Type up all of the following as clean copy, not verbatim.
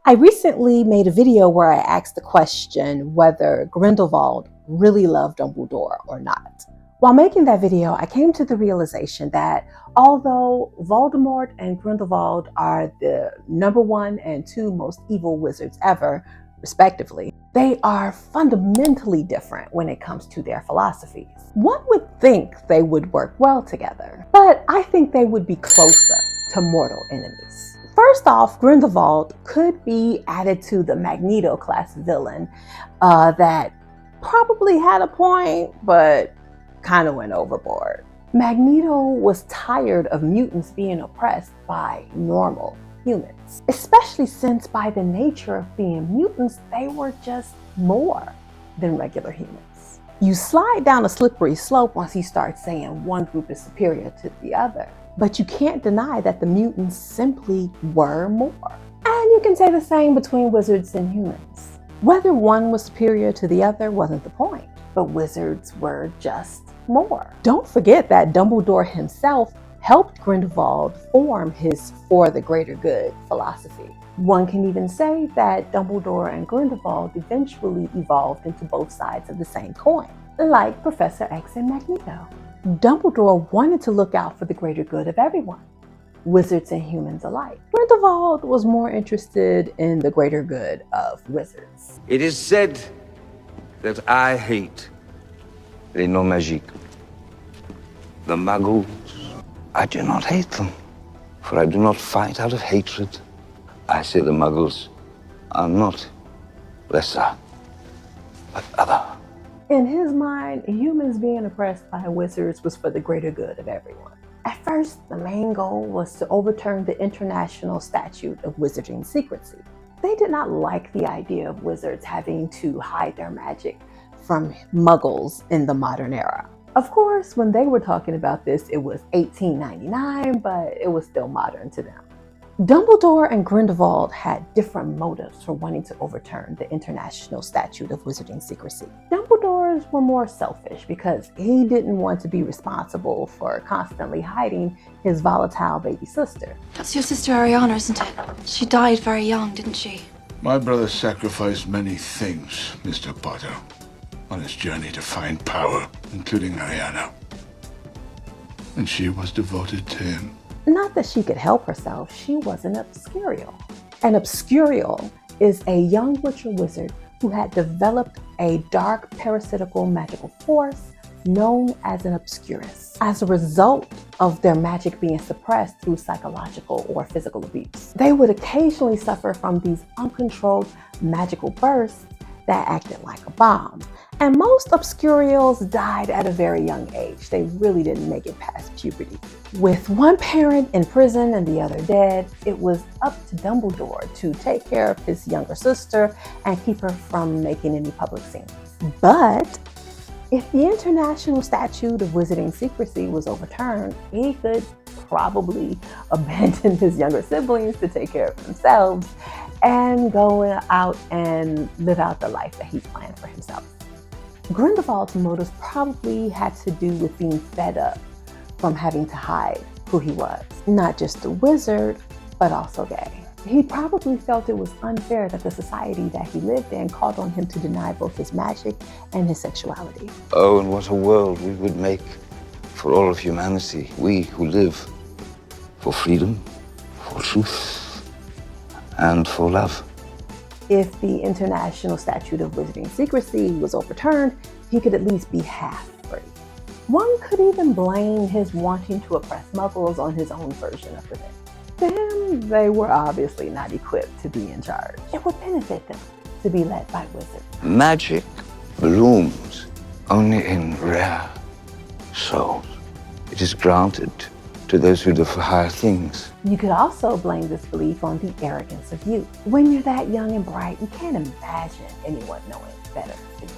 I recently made a video where I asked the question whether Grindelwald really loved Dumbledore or not. While making that video, I came to the realization that although Voldemort and Grindelwald are the #1 and 2 most evil wizards ever, respectively, they are fundamentally different when it comes to their philosophies. One would think they would work well together, but I think they would be closer to mortal enemies. First off, Grindelwald could be added to the Magneto class villain that probably had a point, but kind of went overboard. Magneto was tired of mutants being oppressed by normal humans, especially since by the nature of being mutants, they were just more than regular humans. You slide down a slippery slope once you start saying one group is superior to the other. But you can't deny that the mutants simply were more. And you can say the same between wizards and humans. Whether one was superior to the other wasn't the point, but wizards were just more. Don't forget that Dumbledore himself helped Grindelwald form his for the greater good philosophy. One can even say that Dumbledore and Grindelwald eventually evolved into both sides of the same coin, like Professor X and Magneto. Dumbledore wanted to look out for the greater good of everyone, wizards and humans alike. Grindelwald was more interested in the greater good of wizards. It is said that I hate les non-magiques, the Muggles. I do not hate them, for I do not fight out of hatred. I say the Muggles are not lesser, but other. In his mind, humans being oppressed by wizards was for the greater good of everyone. At first, the main goal was to overturn the International Statute of Wizarding Secrecy. They did not like the idea of wizards having to hide their magic from Muggles in the modern era. Of course, when they were talking about this, it was 1899, but it was still modern to them. Dumbledore and Grindelwald had different motives for wanting to overturn the International Statute of Wizarding Secrecy. Dumbledore's were more selfish because he didn't want to be responsible for constantly hiding his volatile baby sister. That's your sister Ariana, isn't it? She died very young, didn't she? My brother sacrificed many things, Mr. Potter, on his journey to find power, including Ariana. And she was devoted to him. Not that she could help herself, she was an obscurial. An obscurial is a young witcher wizard who had developed a dark parasitical magical force known as an obscurus as a result of their magic being suppressed through psychological or physical abuse. They would occasionally suffer from these uncontrolled magical bursts that acted like a bomb. And most obscurials died at a very young age. They really didn't make it past puberty. With one parent in prison and the other dead, it was up to Dumbledore to take care of his younger sister and keep her from making any public scenes. But if the International Statute of Wizarding Secrecy was overturned, he could probably abandon his younger siblings to take care of themselves and go out and live out the life that he planned for himself. Grindelwald's motives probably had to do with being fed up from having to hide who he was. Not just a wizard, but also gay. He probably felt it was unfair that the society that he lived in called on him to deny both his magic and his sexuality. Oh, and what a world we would make for all of humanity. We who live for freedom, for truth, and for love. If the International Statute of Wizarding Secrecy was overturned, he could at least be half free. One could even blame his wanting to oppress Muggles on his own version of events. To him, they were obviously not equipped to be in charge. It would benefit them to be led by wizards. Magic blooms only in rare souls. It is granted to those who live for higher things. You could also blame this belief on the arrogance of youth. When you're that young and bright, you can't imagine anyone knowing better than you.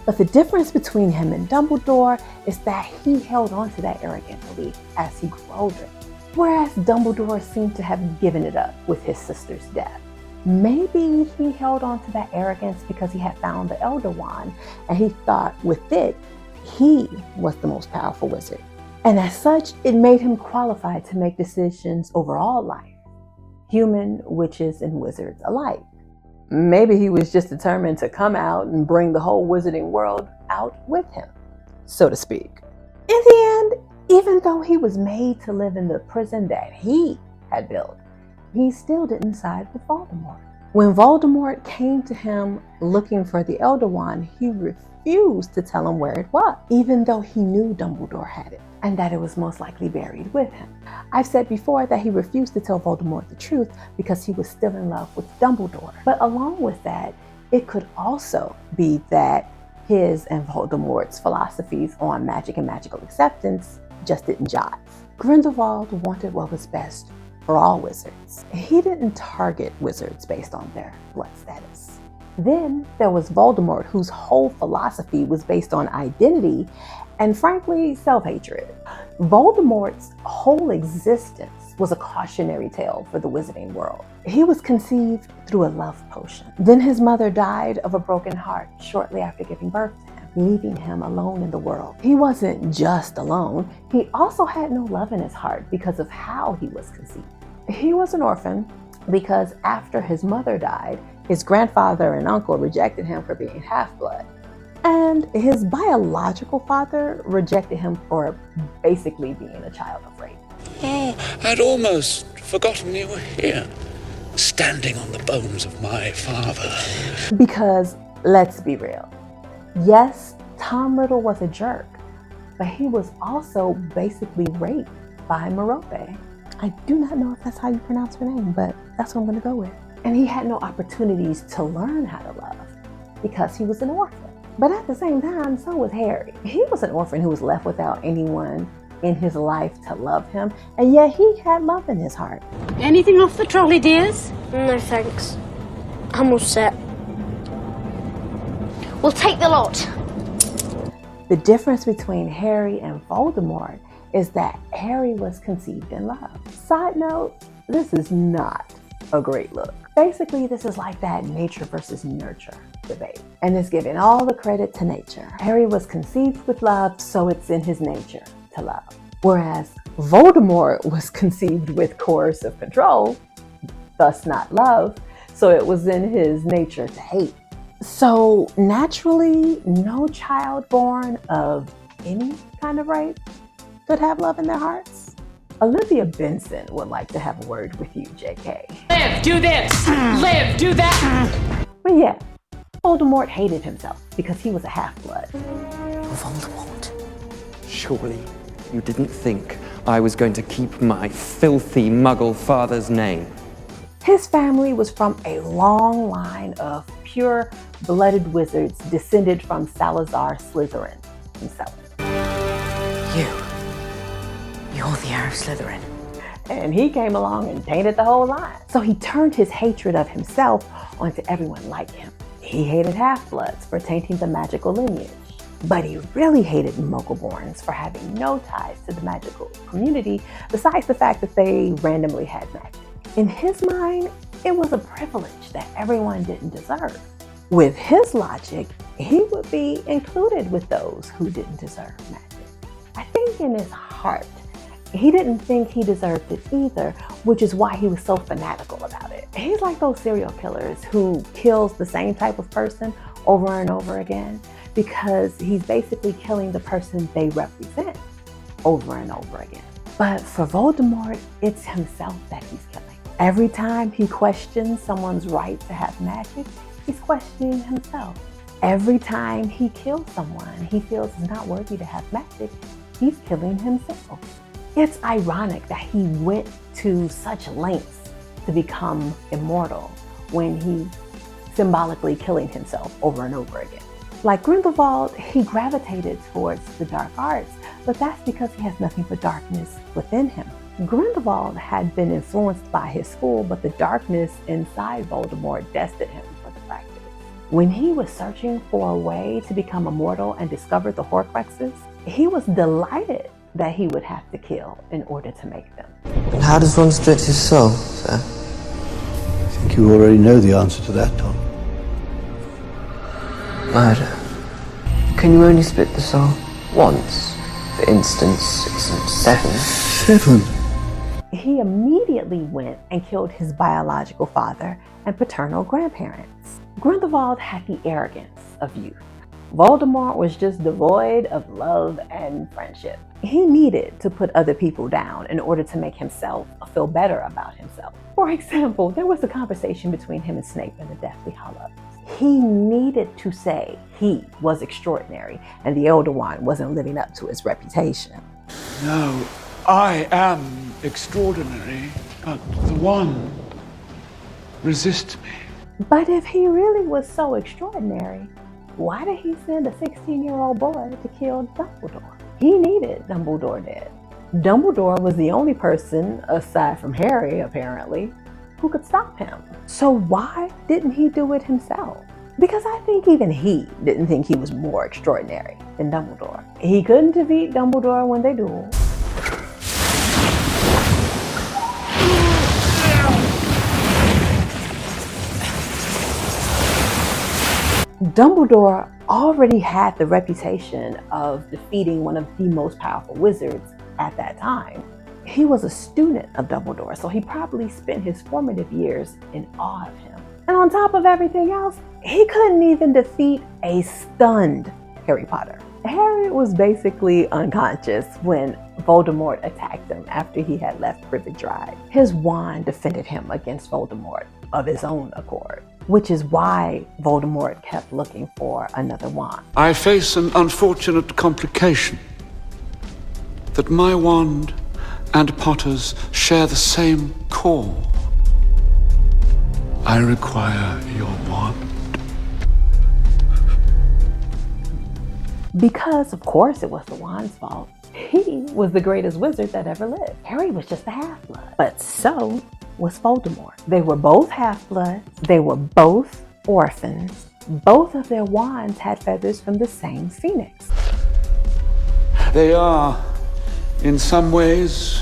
But the difference between him and Dumbledore is that he held on to that arrogant belief as he grew older, whereas Dumbledore seemed to have given it up with his sister's death. Maybe he held on to that arrogance because he had found the Elder Wand and he thought with it, he was the most powerful wizard. And as such, it made him qualified to make decisions over all life. human, witches, and wizards alike. Maybe he was just determined to come out and bring the whole wizarding world out with him, so to speak. In the end, even though he was made to live in the prison that he had built, he still didn't side with Voldemort. When Voldemort came to him looking for the Elder Wand, he refused to tell him where it was, even though he knew Dumbledore had it and that it was most likely buried with him. I've said before that he refused to tell Voldemort the truth because he was still in love with Dumbledore. But along with that, it could also be that his and Voldemort's philosophies on magic and magical acceptance just didn't jive. Grindelwald wanted what was best for all wizards. He didn't target wizards based on their blood status. Then there was Voldemort, whose whole philosophy was based on identity and, frankly, self-hatred. Voldemort's whole existence was a cautionary tale for the wizarding world. He was conceived through a love potion. Then his mother died of a broken heart shortly after giving birth to him, leaving him alone in the world. He wasn't just alone, he also had no love in his heart because of how he was conceived. He was an orphan because after his mother died, his grandfather and uncle rejected him for being half-blood. And his biological father rejected him for basically being a child of rape. Oh, I'd almost forgotten you were here, standing on the bones of my father. Because, let's be real, yes, Tom Riddle was a jerk, but he was also basically raped by Merope. I do not know if that's how you pronounce her name, but that's what I'm going to go with. And he had no opportunities to learn how to love because he was an orphan. But at the same time, so was Harry. He was an orphan who was left without anyone in his life to love him, and yet he had love in his heart. Anything off the trolley, dears? No thanks. I'm all set. We'll take the lot. The difference between Harry and Voldemort is that Harry was conceived in love. Side note, this is not a great look. Basically, this is like that nature versus nurture debate, and it's giving all the credit to nature. Harry was conceived with love, so it's in his nature to love. Whereas Voldemort was conceived with coercive control, thus not love, so it was in his nature to hate. So naturally, no child born of any kind of rape could have love in their hearts. Olivia Benson would like to have a word with you, JK. Live, do this! Live, do that! But yeah, Voldemort hated himself because he was a half-blood. Voldemort, surely you didn't think I was going to keep my filthy Muggle father's name? His family was from a long line of pure-blooded wizards descended from Salazar Slytherin himself. You're the heir of Slytherin. And he came along and tainted the whole line. So he turned his hatred of himself onto everyone like him. He hated half-bloods for tainting the magical lineage. But he really hated Muggle-borns for having no ties to the magical community, besides the fact that they randomly had magic. In his mind, it was a privilege that everyone didn't deserve. With his logic, he would be included with those who didn't deserve magic. I think in his heart, he didn't think he deserved it either, which is why he was so fanatical about it. He's like those serial killers who kills the same type of person over and over again because he's basically killing the person they represent over and over again. But for Voldemort, it's himself that he's killing. Every time he questions someone's right to have magic, he's questioning himself. Every time he kills someone he feels is not worthy to have magic, he's killing himself. It's ironic that he went to such lengths to become immortal when he's symbolically killing himself over and over again. Like Grindelwald, he gravitated towards the dark arts, but that's because he has nothing but darkness within him. Grindelwald had been influenced by his school, but the darkness inside Voldemort destined him for the practice. When he was searching for a way to become immortal and discovered the Horcruxes, he was delighted that he would have to kill in order to make them. And how does one split his soul, sir? I think you already know the answer to that, Tom. Murder. Can you only split the soul once? For instance, 6 and 7. 7? he immediately went and killed his biological father and paternal grandparents. Grindelwald had the arrogance of youth. Voldemort was just devoid of love and friendship. He needed to put other people down in order to make himself feel better about himself. For example, there was a conversation between him and Snape in the Deathly Hallows. He needed to say he was extraordinary and the Elder Wand wasn't living up to his reputation. No, I am extraordinary, but the wand resists me. But if he really was so extraordinary, why did he send a 16-year-old boy to kill Dumbledore? He needed Dumbledore dead. Dumbledore was the only person, aside from Harry apparently, who could stop him. So why didn't he do it himself? Because I think even he didn't think he was more extraordinary than Dumbledore. He couldn't defeat Dumbledore when they dueled. Dumbledore already had the reputation of defeating one of the most powerful wizards at that time. He was a student of Dumbledore, so he probably spent his formative years in awe of him. And on top of everything else, he couldn't even defeat a stunned Harry Potter. Harry was basically unconscious when Voldemort attacked him after he had left Privet Drive. His wand defended him against Voldemort of his own accord, which is why Voldemort kept looking for another wand. I face an unfortunate complication. That my wand and Potter's share the same core. I require your wand. Because, of course, it was the wand's fault. He was the greatest wizard that ever lived. Harry was just a half-blood. But so was Voldemort. They were both half-bloods. They were both orphans. Both of their wands had feathers from the same phoenix. They are, in some ways,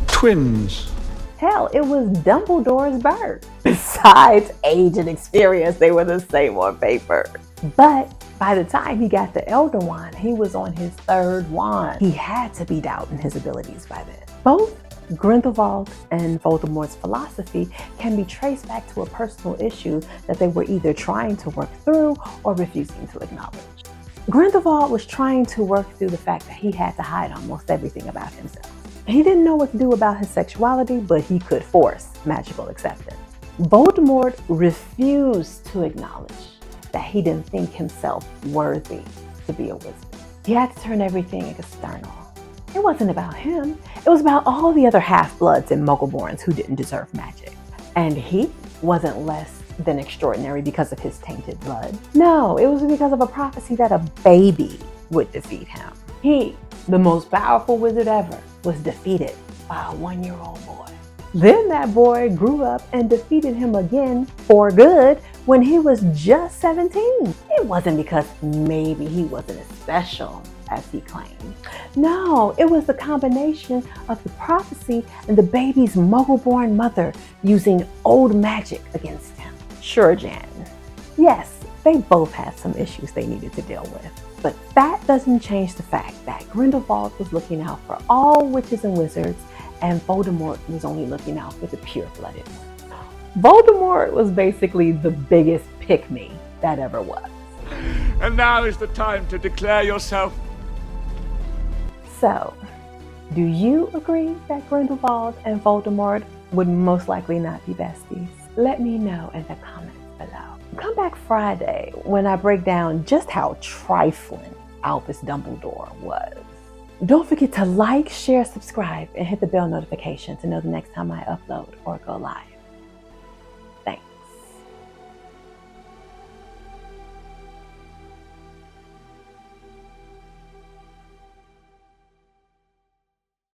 twins. Hell, it was Dumbledore's birth. Besides age and experience, they were the same on paper. But by the time he got the Elder Wand, he was on his third wand. He had to be doubting his abilities by then. Both Grindelwald and Voldemort's philosophy can be traced back to a personal issue that they were either trying to work through or refusing to acknowledge. Grindelwald was trying to work through the fact that he had to hide almost everything about himself. He didn't know what to do about his sexuality, but he could force magical acceptance. Voldemort refused to acknowledge that he didn't think himself worthy to be a wizard. He had to turn everything external. It wasn't about him. It was about all the other half-bloods and Muggle-borns who didn't deserve magic. And he wasn't less than extraordinary because of his tainted blood. No, it was because of a prophecy that a baby would defeat him. He, the most powerful wizard ever, was defeated by a 1-year-old boy. Then that boy grew up and defeated him again for good when he was just 17. It wasn't because maybe he wasn't as special as he claimed. No, it was the combination of the prophecy and the baby's Muggle-born mother using old magic against him. Sure, Jan. Yes, they both had some issues they needed to deal with. But that doesn't change the fact that Grindelwald was looking out for all witches and wizards, and Voldemort was only looking out for the pure-blooded ones. Voldemort was basically the biggest pick-me that ever was. And now is the time to declare yourself. So, do you agree that Grindelwald and Voldemort would most likely not be besties? Let me know in the comments below. Come back Friday when I break down just how trifling Albus Dumbledore was. Don't forget to like, share, subscribe, and hit the bell notification to know the next time I upload or go live.